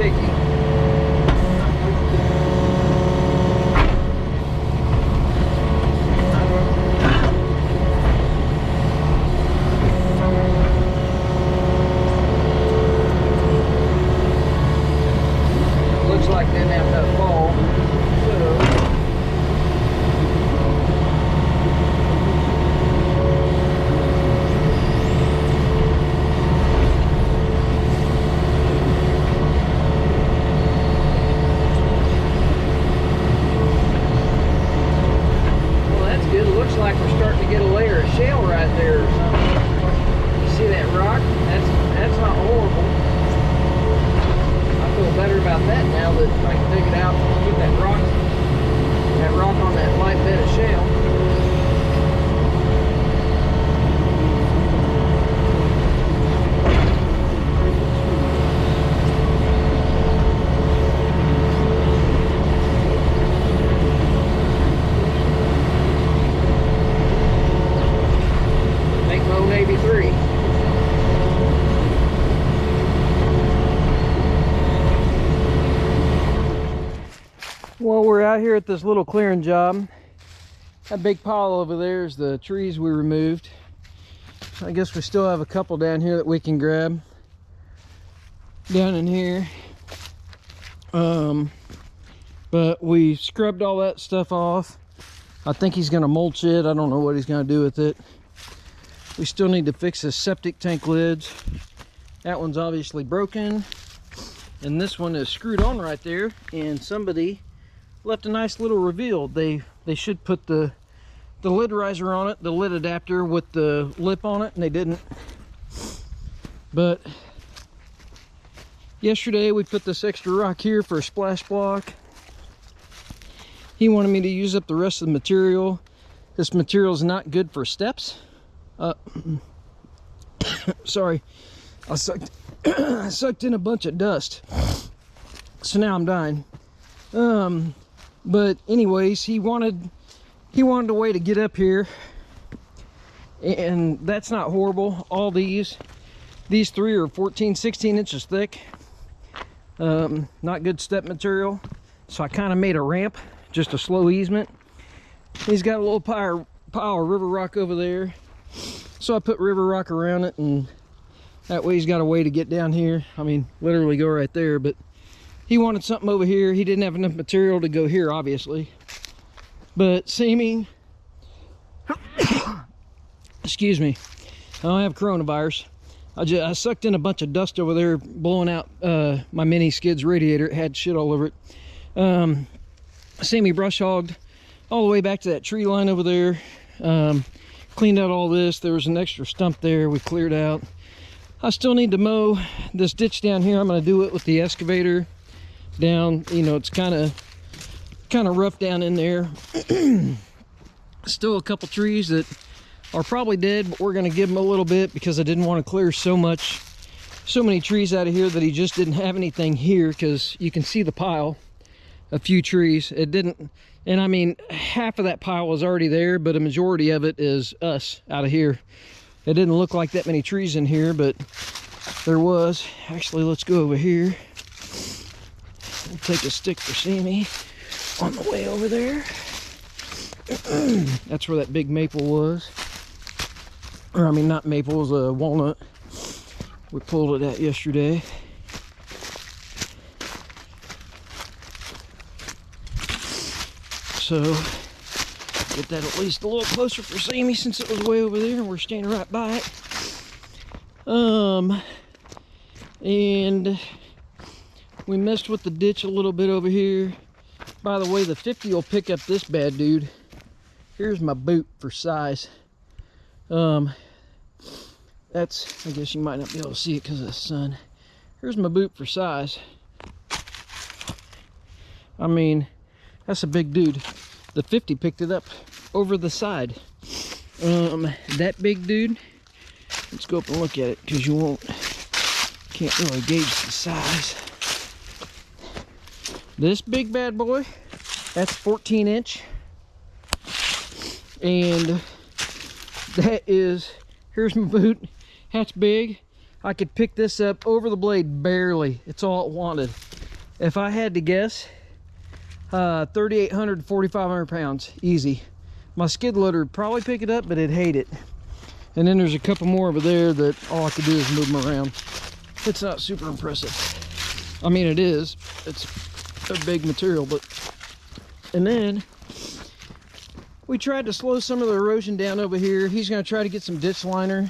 shaky. Looks like didn't have enough fall. Like we're starting to get a layer of shale right there or something. You see that rock? That's not horrible. I feel better about that now that I can dig it out and put that rock on that light bed of shale. Well, we're out here at this little clearing job. That big pile over there is the trees we removed. I guess we still have a couple down here that we can grab. Down in here. But we scrubbed all that stuff off. I think he's gonna mulch it. I don't know what he's gonna do with it. We still need to fix the septic tank lids. That one's obviously broken. And this one is screwed on right there. And somebody left a nice little reveal. They should put the lid riser on it, the lid adapter with the lip on it, and they didn't. But yesterday we put this extra rock here for a splash block. He wanted me to use up the rest of the material. This material is not good for steps. Sorry, I sucked in a bunch of dust, so now I'm dying. But anyways, he wanted a way to get up here, and that's not horrible. All these three are 16 inches thick. Not good step material, so I kind of made a ramp, just a slow easement. He's got a little pile of river rock over there, so I put river rock around it, and that way he's got a way to get down here. I mean, literally go right there, but he wanted something over here. He didn't have enough material to go here, obviously. But seeming, excuse me, I don't have coronavirus. I sucked in a bunch of dust over there, blowing out my mini skid's radiator. It had shit all over it. Sammy brush hogged all the way back to that tree line over there. Cleaned out all this. There was an extra stump there we cleared out. I still need to mow this ditch down here. I'm going to do it with the excavator down. You know, it's kind of rough down in there. Still a couple trees that are probably dead, but we're going to give them a little bit because I didn't want to clear so many trees out of here that he just didn't have anything here, because you can see the pile, a few trees. It didn't, and I mean, half of that pile was already there, but a majority of it is us out of here. It didn't look like that many trees in here, but there was. Actually, let's go over here. We'll take a stick for Sammy on the way over there. That's where that big maple was. Or I mean, not maple, it was a walnut. We pulled it out yesterday. So get that at least a little closer for Sammy, since it was way over there and we're standing right by it. And we messed with the ditch a little bit over here. By the way, the 50 will pick up this bad dude. Here's my boot for size. That's, I guess you might not be able to see it because of the sun. Here's my boot for size. I mean, that's a big dude. The 50 picked it up over the side. That big dude, let's go up and look at it, because can't really gauge the size. This big bad boy, that's 14 inch. And that is, here's my boot. That's big. I could pick this up over the blade barely. It's all it wanted. if I had to guess, 3,800 to 4,500 pounds, easy. My skid loader would probably pick it up, but it'd hate it. And then there's a couple more over there that all I could do is move them around. It's not super impressive. I mean, it is. It's a big material, but... And then we tried to slow some of the erosion down over here. He's going to try to get some ditch liner.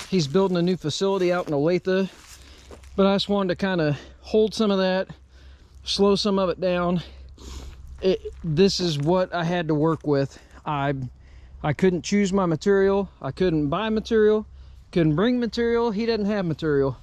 He's building a new facility out in Olathe, but I just wanted to kind of hold some of that, slow some of it down. This is what I had to work with. I couldn't choose my material. I couldn't buy material, couldn't bring material. He doesn't have material.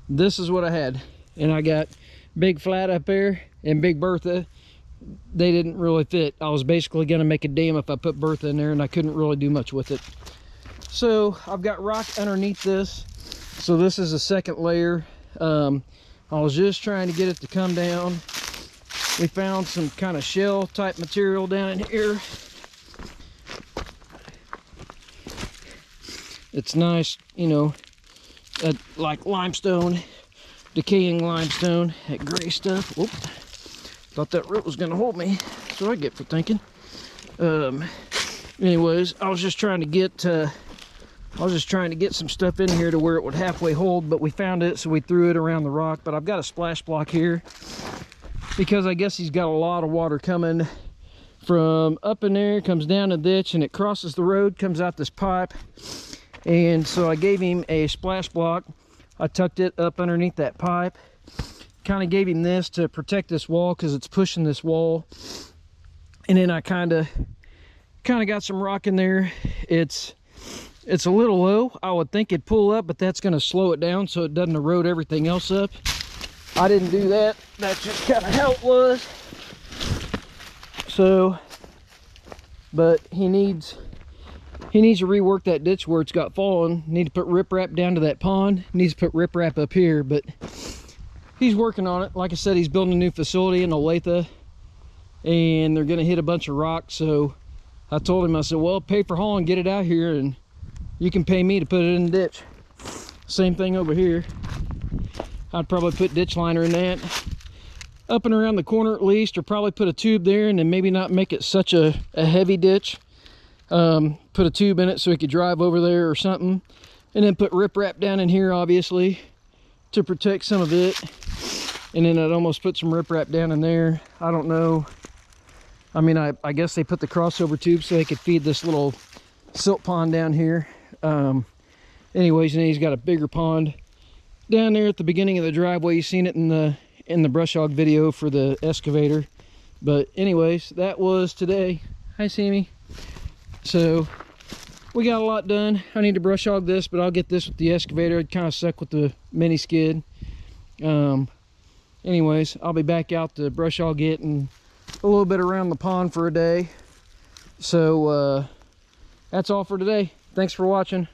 This is what I had. And I got Big Flat up there and Big Bertha. They didn't really fit. I was basically going to make a dam if I put Bertha in there, and I couldn't really do much with it. So I've got rock underneath this. So this is a second layer. I was just trying to get it to come down. We found some kind of shell type material down in here. It's nice, you know, like limestone, decaying limestone, that gray stuff. Whoop. Thought that rope was gonna hold me. That's what I get for thinking. Anyways, I was just trying to get some stuff in here to where it would halfway hold, but we found it, so we threw it around the rock. But I've got a splash block here because I guess he's got a lot of water coming from up in there, comes down the ditch, and it crosses the road, comes out this pipe. And so I gave him a splash block. I tucked it up underneath that pipe. Kind of gave him this to protect this wall because it's pushing this wall. And then I kind of got some rock in there. It's a little low. I would think it'd pull up, but that's going to slow it down so it doesn't erode everything else up. I didn't do that. That's just kind of how it was. So, but he needs to rework that ditch where it's got fallen. Need to put riprap down to that pond. Needs to put riprap up here, but he's working on it. Like I said, he's building a new facility in Olathe, and they're gonna hit a bunch of rock. So I told him, I said, well, pay for hauling, get it out here, and you can pay me to put it in the ditch. Same thing over here. I'd probably put ditch liner in that. Up and around the corner at least, or probably put a tube there, and then maybe not make it such a heavy ditch. Put a tube in it so he could drive over there or something. And then put riprap down in here, obviously, to protect some of it. And then I'd almost put some riprap down in there. I don't know. I mean, I guess they put the crossover tube so they could feed this little silt pond down here. Anyways, and then he's got a bigger pond down there at the beginning of the driveway. You've seen it in the brush hog video for the excavator. But anyways, that was today. Hi, Sammy. So we got a lot done. I need to brush hog this, but I'll get this with the excavator. It kind of suck with the mini skid. Anyways, I'll be back out to brush hog it and a little bit around the pond for a day. So that's all for today. Thanks for watching.